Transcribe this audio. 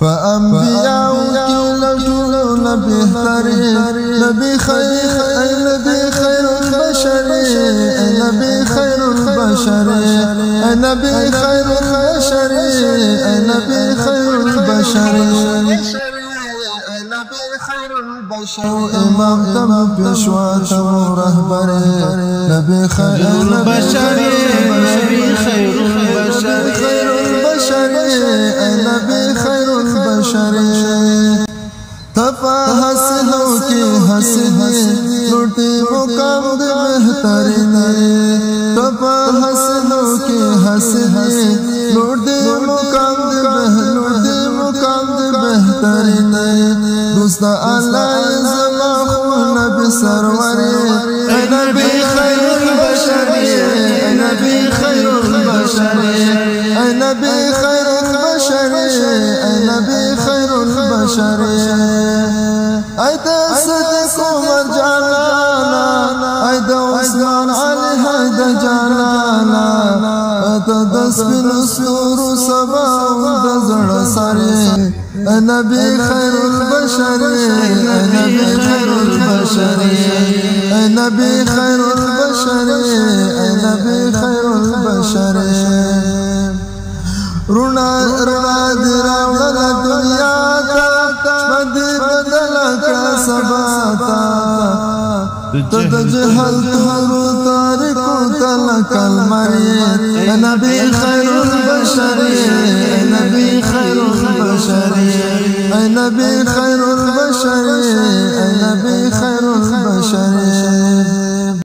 فأنبياء كلهم نبي ثري نبي خير أي نبي خير البشر أي نبي خير البشر أي نبي خير البشر أي نبي خير البشر إمام تم پیشوا تم رهبر نبي خير البشر نبي خير البشر خير البشر أي نبي خير البشر تفا حسنوں کی حسنی لوٹی مقام دے بہترین تفا حسنوں کی حسنی لوٹی مقام دے بہترین دوست اللہ زما خو نبی سرور اے نبی خیر البشر اے نبی خیر البشر اے نبی خیر البشر اے نبی خیر البشر اے صدیق عمر جانانا اے عثمان علی حیدر جانانا اے دسبن سور سبا دزڑ سارے اے نبی خیر البشر اے نبی خیر البشر اے نبی خیر البشر اے نبی خیر البشر رونا رونا دی راوڑا دنیا تا شمدی بدل کڑا سباتا تد جہل تہرو تارکو تلکل مری اے نبی خیر البشر اے نبی خیر البشر اے نبی خیر البشر اے نبی خیر البشر